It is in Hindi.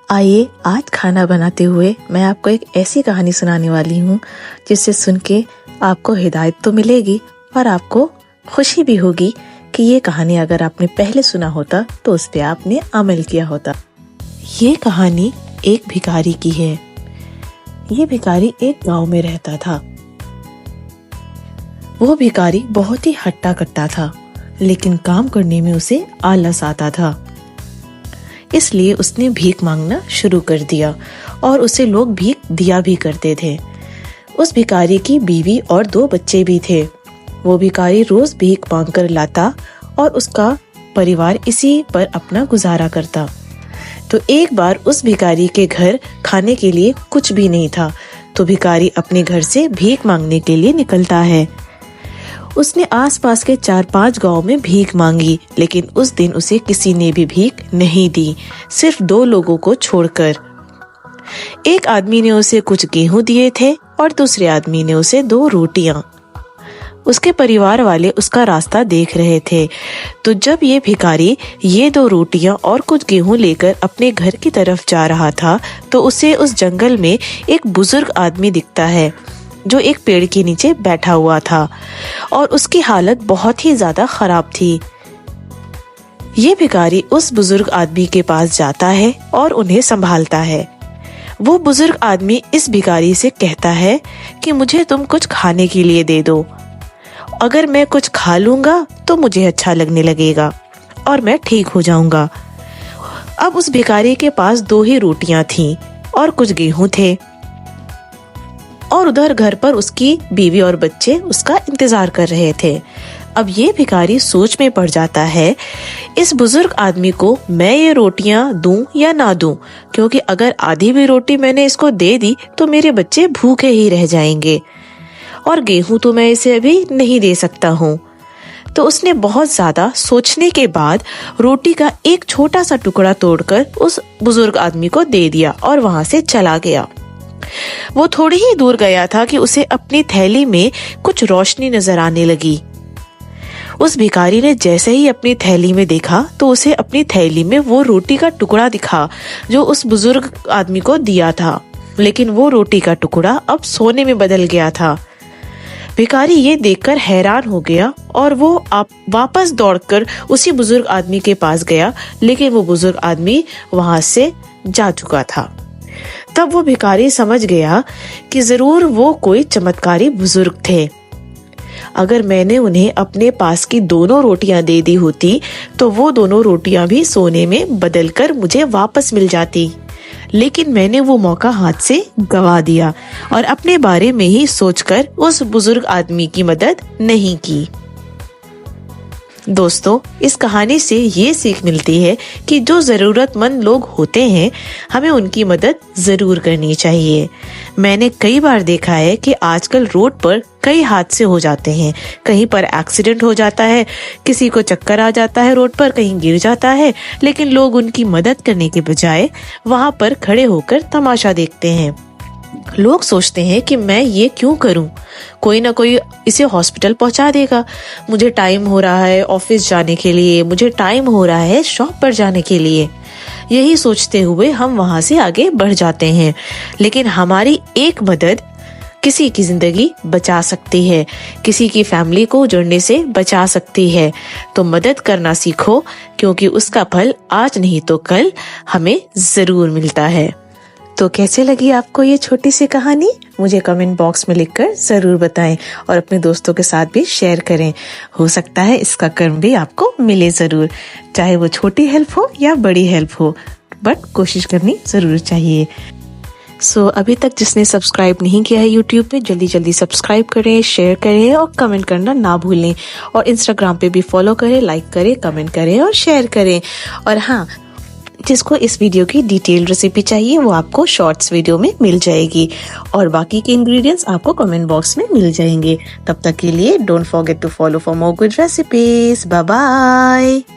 आइए आज खाना बनाते हुए मैं आपको एक ऐसी कहानी सुनाने वाली हूँ जिससे सुन के आपको हिदायत तो मिलेगी और आपको खुशी भी होगी कि ये कहानी अगर आपने पहले सुना होता तो उस पर आपने अमल किया होता। ये कहानी एक भिखारी की है। ये भिखारी एक गांव में रहता था। वो भिखारी बहुत ही हट्टा कट्टा था, लेकिन काम करने में उसे आलस आता था। इसलिए उसने भीख मांगना शुरू कर दिया और उसे लोग भीख दिया भी करते थे। उस भिखारी की बीवी और 2 बच्चे भी थे। वो भिखारी रोज भीख मांग कर लाता और उसका परिवार इसी पर अपना गुजारा करता। तो एक बार उस भिखारी के घर खाने के लिए कुछ भी नहीं था, तो भिखारी अपने घर से भीख मांगने के लिए निकलता है। उसने आसपास के 4-5 गांव में भीख मांगी, लेकिन उस दिन उसे किसी ने भी भीख नहीं दी, सिर्फ 2 लोगों को छोड़कर। एक आदमी ने उसे कुछ गेहूं दिए थे और दूसरे आदमी ने उसे 2 रोटियां। उसके परिवार वाले उसका रास्ता देख रहे थे। तो जब ये भिखारी ये 2 रोटियां और कुछ गेहूं लेकर अपने घर की तरफ जा रहा था, तो उसे उस जंगल में एक बुजुर्ग आदमी दिखता है जो एक पेड़ के नीचे बैठा हुआ था और उसकी हालत बहुत ही ज्यादा खराब थी। ये भिखारी उस बुजुर्ग आदमी के पास जाता है और उन्हें संभालता है। वो बुजुर्ग आदमी इस भिखारी से कहता है कि मुझे तुम कुछ खाने के लिए दे दो। अगर मैं कुछ खा लूंगा तो मुझे अच्छा लगने लगेगा और मैं ठीक हो जाऊंगा। अब उस भिखारी के पास 2 ही रोटियां थीं और कुछ गेहूं थे और उधर घर पर उसकी बीवी और बच्चे उसका इंतजार कर रहे थे। अब ये भिखारी सोच में पड़ जाता है, इस बुजुर्ग आदमी को मैं ये रोटियां दूं या ना दूं, क्योंकि अगर आधी भी रोटी मैंने इसको दे दी तो मेरे बच्चे भूखे ही रह जाएंगे और गेहूं तो मैं इसे अभी नहीं दे सकता हूँ। तो उसने बहुत ज्यादा सोचने के बाद रोटी का एक छोटा सा टुकड़ा तोड़कर उस बुजुर्ग आदमी को दे दिया और वहां से चला गया। वो थोड़ी ही दूर गया था कि उसे अपनी थैली में कुछ रोशनी नजर आने लगी। उस भिखारी ने जैसे ही अपनी थैली में देखा तो उसे अपनी थैली में वो रोटी का टुकड़ा दिखा जो उस बुजुर्ग आदमी को दिया था, लेकिन वो रोटी का टुकड़ा अब सोने में बदल गया था। भिखारी ये देखकर हैरान हो गया और वो वापस दौड़कर उसी बुजुर्ग आदमी के पास गया, लेकिन वो बुजुर्ग आदमी वहां से जा चुका था। तब वो भिखारी समझ गया कि जरूर वो कोई चमत्कारी बुजुर्ग थे। अगर मैंने उन्हें अपने पास की दोनों रोटियां दे दी होती तो वो दोनों रोटियां भी सोने में बदलकर मुझे वापस मिल जाती, लेकिन मैंने वो मौका हाथ से गवा दिया और अपने बारे में ही सोचकर उस बुजुर्ग आदमी की मदद नहीं की। दोस्तों, इस कहानी से ये सीख मिलती है कि जो जरूरतमंद लोग होते हैं हमें उनकी मदद जरूर करनी चाहिए। मैंने कई बार देखा है कि आजकल रोड पर कई हादसे हो जाते हैं। कहीं पर एक्सीडेंट हो जाता है, किसी को चक्कर आ जाता है, रोड पर कहीं गिर जाता है, लेकिन लोग उनकी मदद करने के बजाय वहां पर खड़े होकर तमाशा देखते हैं। लोग सोचते हैं कि मैं ये क्यों करूं, कोई ना कोई इसे हॉस्पिटल पहुंचा देगा, मुझे टाइम हो रहा है ऑफिस जाने के लिए, मुझे टाइम हो रहा है शॉप पर जाने के लिए। यही सोचते हुए हम वहां से आगे बढ़ जाते हैं, लेकिन हमारी एक मदद किसी की जिंदगी बचा सकती है, किसी की फैमिली को उजड़ने से बचा सकती है। तो मदद करना सीखो, क्योंकि उसका फल आज नहीं तो कल हमें जरूर मिलता है। तो कैसे लगी आपको ये छोटी सी कहानी? मुझे कमेंट बॉक्स में लिखकर जरूर बताएं और अपने दोस्तों के साथ भी शेयर करें। हो सकता है इसका कर्म भी आपको मिले जरूर, चाहे वो छोटी हेल्प हो या बड़ी हेल्प हो, बट कोशिश करनी जरूर चाहिए। अभी तक जिसने सब्सक्राइब नहीं किया है यूट्यूब पे, जल्दी जल्दी सब्सक्राइब करें, शेयर करें और कमेंट करना ना भूलें। और इंस्टाग्राम पे भी फॉलो करें, लाइक करें, कमेंट करें और शेयर करें। और हाँ, जिसको इस वीडियो की डिटेल रेसिपी चाहिए वो आपको शॉर्ट्स वीडियो में मिल जाएगी और बाकी के इंग्रेडिएंट्स आपको कमेंट बॉक्स में मिल जाएंगे। तब तक के लिए don't forget to follow for more good recipes. Bye bye.